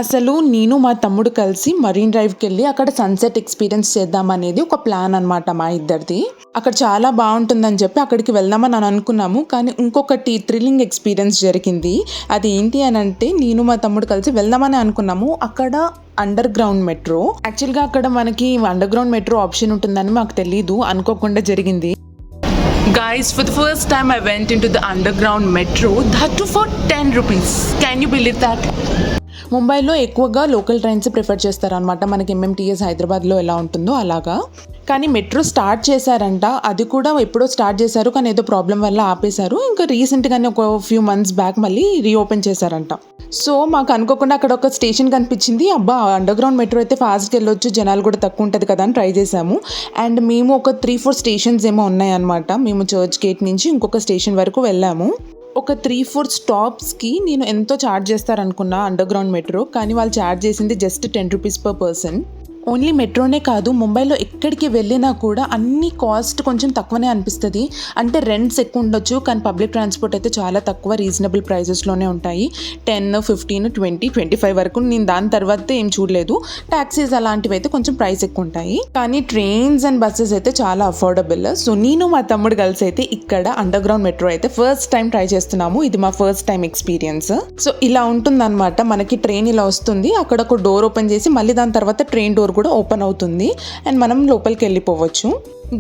అసలు నేను మా తమ్ముడు కలిసి మరీన్ డ్రైవ్కి వెళ్ళి అక్కడ సన్సెట్ ఎక్స్పీరియన్స్ చేద్దామనేది ఒక ప్లాన్ అనమాట మా ఇద్దరిది. అక్కడ చాలా బాగుంటుందని చెప్పి అక్కడికి వెళ్దామని అనుకున్నాము. కానీ ఇంకొకటి థ్రిల్లింగ్ ఎక్స్పీరియన్స్ జరిగింది. అది ఏంటి అని అంటే, నేను మా తమ్ముడు కలిసి వెళ్దామని అనుకున్నాము. అక్కడ అండర్ గ్రౌండ్ మెట్రో, యాక్చువల్గా అక్కడ మనకి అండర్ గ్రౌండ్ మెట్రో ఆప్షన్ ఉంటుందని మాకు తెలీదు, అనుకోకుండా జరిగింది. Guys, for the first time I went into the underground metro, that too for 10 rupees. Can you believe that? ముంబైలో ఎక్కువగా లోకల్ ట్రైన్స్ ప్రిఫర్ చేస్తారనమాట, మనకి ఎంఎంటీఎస్ హైదరాబాద్లో ఎలా ఉంటుందో అలాగా. కానీ మెట్రో స్టార్ట్ చేశారంట, అది కూడా ఎప్పుడో స్టార్ట్ చేశారు, కానీ ఏదో ప్రాబ్లం వల్ల ఆపేశారు. ఇంకా రీసెంట్గానే ఒక ఫ్యూ మంత్స్ బ్యాక్ మళ్ళీ రీఓపెన్ చేశారంట. సో మాకు అనుకోకుండా అక్కడ ఒక స్టేషన్ కనిపించింది. అబ్బా, అండర్ గ్రౌండ్ మెట్రో అయితే ఫాస్ట్గా వెళ్ళొచ్చు, జనాలు కూడా తక్కువ ఉంటుంది కదా అని ట్రై చేసాము. అండ్ మేము ఒక 3-4 స్టేషన్స్ ఏమో ఉన్నాయన్నమాట. మేము చర్చ్ గేట్ నుంచి ఇంకొక స్టేషన్ వరకు వెళ్ళాము. ఒక 3-4 స్టాప్స్కి నేను ఎంతో ఛార్జ్ చేస్తారనుకున్నా అండర్ గ్రౌండ్ మెట్రో, కానీ వాళ్ళు ఛార్జ్ చేసింది just 10 rupees per person. Only మెట్రోనే కాదు, ముంబైలో ఎక్కడికి వెళ్ళినా కూడా అన్ని కాస్ట్ కొంచెం తక్కువనే అనిపిస్తుంది. అంటే రెంట్స్ ఎక్కువ ఉండొచ్చు, కానీ పబ్లిక్ ట్రాన్స్పోర్ట్ అయితే చాలా తక్కువ, రీజనబుల్ ప్రైజెస్లోనే ఉంటాయి. 10, 15, 20, 25 వరకు. నేను దాని తర్వాత ఏం చూడలేదు. ట్యాక్సీస్ అలాంటివి అయితే కొంచెం ప్రైస్ ఎక్కువ ఉంటాయి, కానీ ట్రైన్స్ అండ్ బస్సెస్ అయితే చాలా అఫోర్డబుల్. సో నేను మా తమ్ముడు కలిసి అయితే ఇక్కడ అండర్ గ్రౌండ్ మెట్రో అయితే ఫస్ట్ టైం ట్రై చేస్తున్నాము. ఇది మా ఫస్ట్ టైం ఎక్స్పీరియన్స్. సో ఇలా ఉంటుందన్నమాట, మనకి ట్రైన్ ఇలా వస్తుంది, అక్కడ ఒక డోర్ ఓపెన్ చేసి మళ్ళీ దాని తర్వాత ట్రైన్ డోర్ కూడా ఓపెన్ అవుతుంది అండ్ మనం లోపలికి వెళ్ళిపోవచ్చు.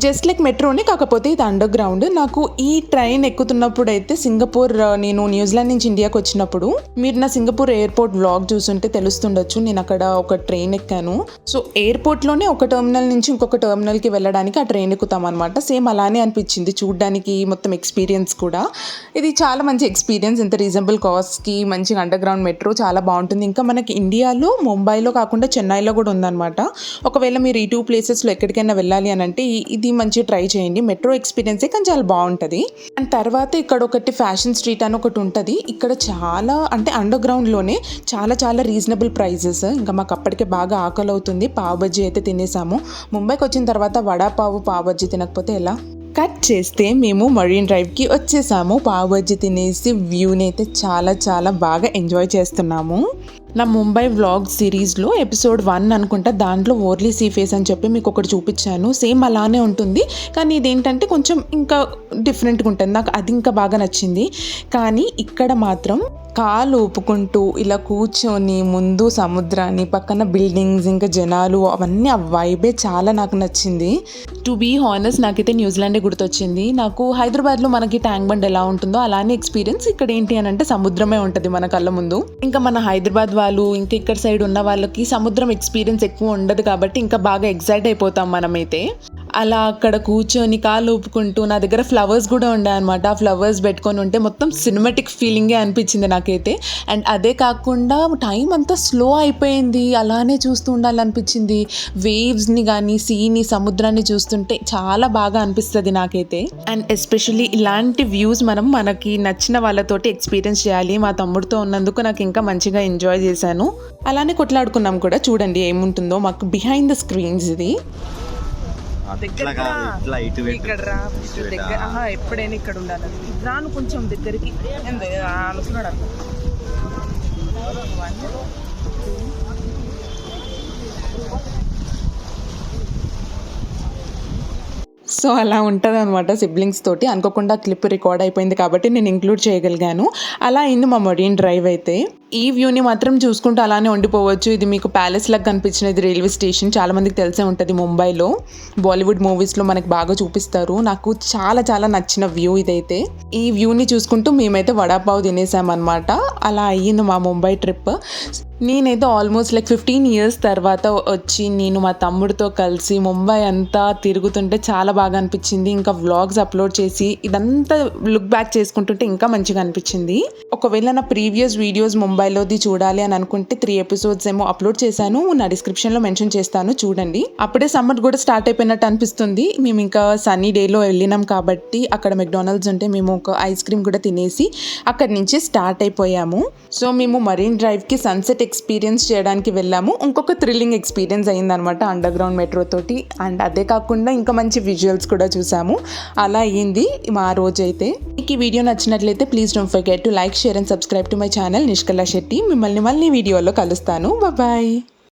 జస్ట్ లైక్ మెట్రోనే, కాకపోతే ఇది అండర్ గ్రౌండ్. నాకు ఈ ట్రైన్ ఎక్కుతున్నప్పుడు అయితే సింగపూర్, నేను న్యూజిలాండ్ నుంచి ఇండియాకి వచ్చినప్పుడు, మీరు నా సింగపూర్ ఎయిర్పోర్ట్ వ్లాగ్ చూస్తుంటే తెలుస్తుండొచ్చు, నేను అక్కడ ఒక ట్రైన్ ఎక్కాను. సో ఎయిర్పోర్ట్లోనే ఒక టెర్మినల్ నుంచి ఇంకొక టెర్మినల్కి వెళ్ళడానికి ఆ ట్రైన్ ఎక్కుతాం అనమాట. సేమ్ అలానే అనిపించింది చూడ్డానికి, మొత్తం ఎక్స్పీరియన్స్ కూడా. ఇది చాలా మంచి ఎక్స్పీరియన్స్, ఇంత రీజనబుల్ కాస్ట్కి మంచిగా అండర్ గ్రౌండ్ మెట్రో చాలా బాగుంటుంది. ఇంకా మనకి ఇండియాలో ముంబైలో కాకుండా చెన్నైలో కూడా ఉందన్నమాట. ఒకవేళ మీరు ఈ 2 ప్లేసెస్లో ఎక్కడికైనా వెళ్ళాలి అని అంటే ఇది మంచిగా ట్రై చేయండి. మెట్రో ఎక్స్పీరియన్సే కానీ చాలా బాగుంటుంది. అండ్ తర్వాత ఇక్కడ ఒకటి ఫ్యాషన్ స్ట్రీట్ అని ఒకటి ఉంటుంది. ఇక్కడ చాలా, అంటే అండర్ గ్రౌండ్లోనే చాలా చాలా రీజనబుల్ ప్రైజెస్. ఇంకా మాకు అప్పటికే బాగా ఆకలి అవుతుంది. పావ్ బజ్జీ అయితే తినేసాము. ముంబైకి వచ్చిన తర్వాత వడాపావు, పావ్ బజ్జీ తినకపోతే ఎలా. కట్ చేస్తే మేము మరీన్ డ్రైవ్కి వచ్చేసాము. పావ్ బజ్జీ తినేసి వ్యూని అయితే చాలా చాలా బాగా ఎంజాయ్ చేస్తున్నాము. నా ముంబై వ్లాగ్ సిరీస్లో ఎపిసోడ్ 1 అనుకుంటా, దాంట్లో ఓర్లీ సీ ఫేస్ అని చెప్పి మీకు ఒకటి చూపించాను. సేమ్ అలానే ఉంటుంది, కానీ ఇదేంటంటే కొంచెం ఇంకా డిఫరెంట్గా ఉంటుంది. నాకు అది ఇంకా బాగా నచ్చింది. కానీ ఇక్కడ మాత్రం కాలు ఊపుకుంటూ ఇలా కూర్చొని ముందు సముద్రాన్ని, పక్కన బిల్డింగ్స్, ఇంకా జనాలు, అవన్నీ ఆ వైబే చాలా నాకు నచ్చింది. టు బీ హానెస్ట్, నాకైతే న్యూజిలాండే గుర్తొచ్చింది. నాకు హైదరాబాద్లో మనకి ట్యాంక్ బండ్ ఎలా ఉంటుందో అలానే ఎక్స్పీరియన్స్ ఇక్కడ ఏంటి అని అంటే సముద్రమే ఉంటుంది మన కళ్ళ ముందు. ఇంకా మన హైదరాబాద్ వాళ్ళు, ఇంకా ఇక్కడ సైడ్ ఉన్న వాళ్ళకి సముద్రం ఎక్స్పీరియన్స్ ఎక్కువ ఉండదు కాబట్టి ఇంకా బాగా ఎగ్జైట్ అయిపోతాం మనమైతే. అలా అక్కడ కూర్చొని కాలు ఊపుకుంటూ, నా దగ్గర ఫ్లవర్స్ కూడా ఉండే అనమాట. ఆ ఫ్లవర్స్ పెట్టుకొని ఉంటే మొత్తం సినిమాటిక్ ఫీలింగే అనిపించింది నాకైతే. అండ్ అదే కాకుండా టైం అంతా స్లో అయిపోయింది, అలానే చూస్తూ ఉండాలనిపించింది. వేవ్స్ని కానీ, సీని, సముద్రాన్ని చూస్తుంటే చాలా బాగా అనిపిస్తుంది నాకైతే. అండ్ ఎస్పెషల్లీ ఇలాంటి వ్యూస్ మనం మనకి నచ్చిన వాళ్ళతోటి ఎక్స్పీరియన్స్ చేయాలి. మా తమ్ముడితో ఉన్నందుకు నాకు ఇంకా మంచిగా ఎంజాయ్ చేశాను. అలానే కొట్లాడుకున్నాం కూడా. చూడండి ఏముంటుందో మాకు బిహైండ్ ద స్క్రీన్స్. ఇది ఎప్పుడైనా ఇక్కడ ఉండాలని రాను, కొంచెం దగ్గరికి అనుకున్నాడు. సో అలా ఉంటుంది అనమాట సిబ్లింగ్స్ తోటి. అనుకోకుండా క్లిప్ రికార్డ్ అయిపోయింది కాబట్టి నేను ఇంక్లూడ్ చేయగలిగాను. అలా అయింది మా మరీన్ డ్రైవ్ అయితే. ఈ వ్యూని మాత్రం చూసుకుంటూ అలానే ఉండిపోవచ్చు. ఇది మీకు ప్యాలెస్ లాగా కనిపించినది రైల్వే స్టేషన్, చాలా మందికి తెలిసే ఉంటుంది. ముంబైలో బాలీవుడ్ మూవీస్లో మనకి బాగా చూపిస్తారు. నాకు చాలా చాలా నచ్చిన వ్యూ ఇదైతే. ఈ వ్యూని చూసుకుంటూ మేమైతే వడాపావ్ తినేసామన్నమాట. అలా అయ్యింది మా ముంబై ట్రిప్. నేనైతే ఆల్మోస్ట్ లైక్ 15 years తర్వాత వచ్చి నేను మా తమ్ముడితో కలిసి ముంబై అంతా తిరుగుతుంటే చాలా బాగా అనిపించింది. ఇంకా వ్లాగ్స్ అప్లోడ్ చేసి ఇదంతా లుక్ బ్యాక్ చేసుకుంటుంటే ఇంకా మంచిగా అనిపించింది. ఒకవేళ నా ప్రీవియస్ వీడియోస్ ముంబైలోది చూడాలి అని అనుకుంటే 3 episodes ఏమో అప్లోడ్ చేశాను, నా డిస్క్రిప్షన్లో మెన్షన్ చేస్తాను, చూడండి. అప్పుడే సమ్మర్ కూడా స్టార్ట్ అయిపోయినట్టు అనిపిస్తుంది. మేము ఇంకా సన్నీ డేలో వెళ్ళినాం కాబట్టి అక్కడ మెక్డానల్డ్స్ ఉంటే మేము ఒక ఐస్ క్రీమ్ కూడా తినేసి అక్కడి నుంచి స్టార్ట్ అయిపోయాము. సో మేము మరీన్ డ్రైవ్కి సన్సెట్ ఎక్స్పీరియన్స్ చేయడానికి వెళ్ళాము. ఇంకొక థ్రిల్లింగ్ ఎక్స్పీరియన్స్ అయిందనమాట అండర్ గ్రౌండ్ మెట్రో తోటి. అండ్ అదే కాకుండా ఇంకా మంచి విజువల్స్ కూడా చూసాము. అలా అయ్యింది మా రోజైతే. మీకు ఈ వీడియో నచ్చినట్లయితే please don't forget to like, share and subscribe to my channel Nishkala Shetty. మిమ్మల్ని మళ్ళీ వీడియోలో కలుస్తాను. బాయ్.